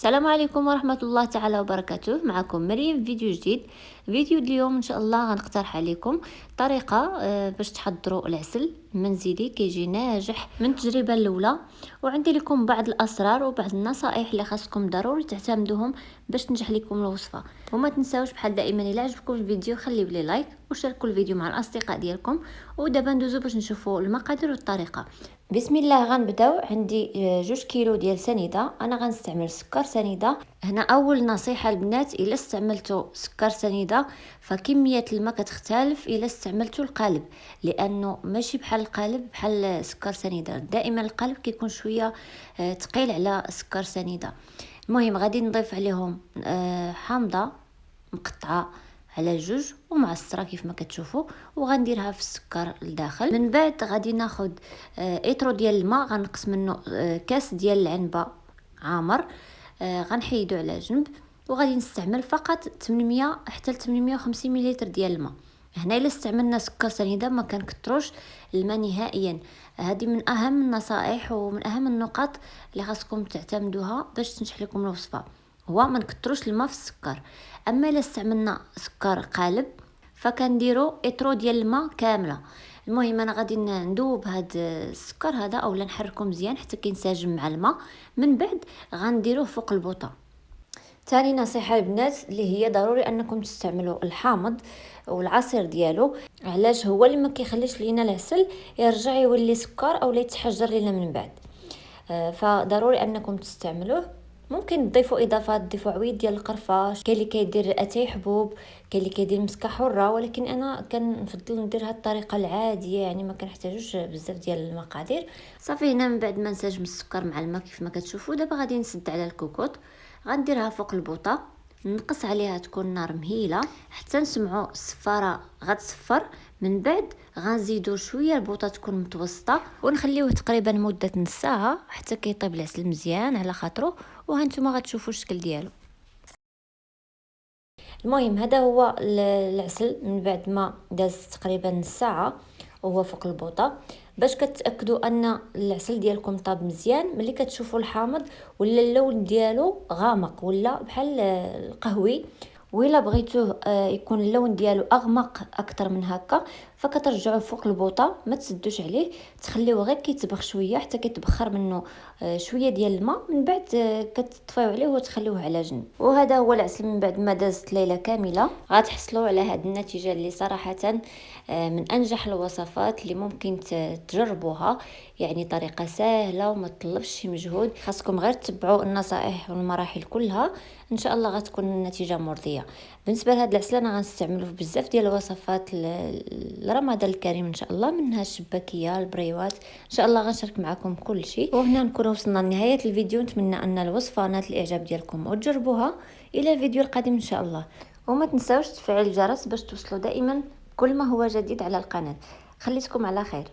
السلام عليكم ورحمة الله تعالى وبركاته. معكم مريم في فيديو جديد. فيديو اليوم ان شاء الله غنقترح عليكم طريقة باش تحضروا العسل منزلي كيجي ناجح من التجربة الاولى، وعندي لكم بعض الاسرار وبعض النصائح اللي خاصكم ضروري تعتمدوهم باش تنجح لكم الوصفة. وما تنساوش بحال دائما الى عجبكم الفيديو خليو لي لايك وشاركوا الفيديو مع الاصدقاء ديالكم. ودابا ندوزو باش نشوفوا المقادير والطريقة. بسم الله. غنبداو. عندي 2 كيلو ديال سنيده. انا غنستعمل سكر سنيده. هنا اول نصيحه البنات، الا استعملتوا سكر سنيده فكميه الماء كتختلف الا استعملتوا القالب، لانه ماشي بحال القالب بحال سكر سنيده. دائما القالب كيكون شويه ثقيل على سكر سنيده. المهم غادي نضيف عليهم حامضه مقطعه على 2 ومعصره كيف ما كتشوفوا، وغنديرها في السكر لداخل. من بعد غادي ناخذ ايترو ديال الماء، غنقص منه كاس ديال العنبه عامر، غنحيدو على جنب. وغادي نستعمل فقط 800 حتى 850 مليلتر ديال الماء. هنا الا استعملنا سكر سنيده ما كنكثروش الماء نهائيا. هذه من اهم النصائح ومن اهم النقاط اللي خاصكم تعتمدوها باش تنجح لكم الوصفه، هو ما نكثروش الماء في السكر. اما الا استعملنا سكر قالب فكنديروا ايترو ديال الماء كامله. المهم انا غادي ندوب هاد السكر هذا اولا نحركه مزيان حتى كينسجم مع الماء. من بعد غنديروه فوق البوطه. ثاني نصيحه البنات اللي هي ضروري انكم تستعملوا الحامض والعصير ديالو. علاش؟ هو اللي ما كيخليش لينا العسل يرجع يولي سكر او لا يتحجر لينا من بعد. فضروري انكم تستعملوه. ممكن تضيفوا اضافات، تضيفوا عويد ديال القرفه، كاين اللي كيدير اتاي حبوب، كاين اللي كيدير مسكه حره، ولكن انا كنفضل ندير هاد الطريقه العاديه، يعني ما كنحتاجوش بزاف ديال المقادير. صافي هنا من بعد ما نسجم السكر مع الماء كيف ما كتشوفوا دابا غادي نسد على الكوكوط، غنديرها فوق البوطه، نقص عليها تكون النار مهيله حتى نسمعوا الصفاره غتصفر. من بعد غنزيدوا شويه البوطه تكون متوسطه ونخليوه تقريبا مده نص ساعه حتى كيطيب العسل مزيان على خاطره. وهانتوما غتشوفوا الشكل ديالو. المهم هذا هو العسل من بعد ما داز تقريبا نص ساعه وهو فوق البوطه. باش كتاكدوا ان العسل ديالكم طاب مزيان، ملي كتشوفوا الحامض ولا اللون ديالو غامق ولا بحال القهوي، وإلا بغيتوه يكون اللون ديالو اغمق اكثر من هكا فكترجعوه فوق البوطه، ما تسدوش عليه، تخليوه غير كيتبخ شويه حتى كيتبخر منه شويه ديال الماء. من بعد كتطفيو عليه وتخليوه على جنب. وهذا هو العسل من بعد ما دازت ليله كامله. غتحصلوا على هذه النتيجه اللي صراحه من انجح الوصفات اللي ممكن تجربوها. يعني طريقه سهله وما تطلبش شي مجهود، خاصكم غير تتبعوا النصائح والمراحل كلها، ان شاء الله غتكون النتيجه مرضيه. بالنسبه لهذا العسل انا غنستعملوه في بزاف ديال الوصفات لرمضان الكريم ان شاء الله، منها الشباكيه، البريوات، ان شاء الله غنشارك معكم كل شيء. وهنا نكون وصلنا لنهايه الفيديو. نتمنى ان الوصفه نالت الاعجاب ديالكم وتجربوها. الى الفيديو القادم ان شاء الله. وما تنساوش تفعيل الجرس باش توصلوا دائما كل ما هو جديد على القناه. خليتكم على خير.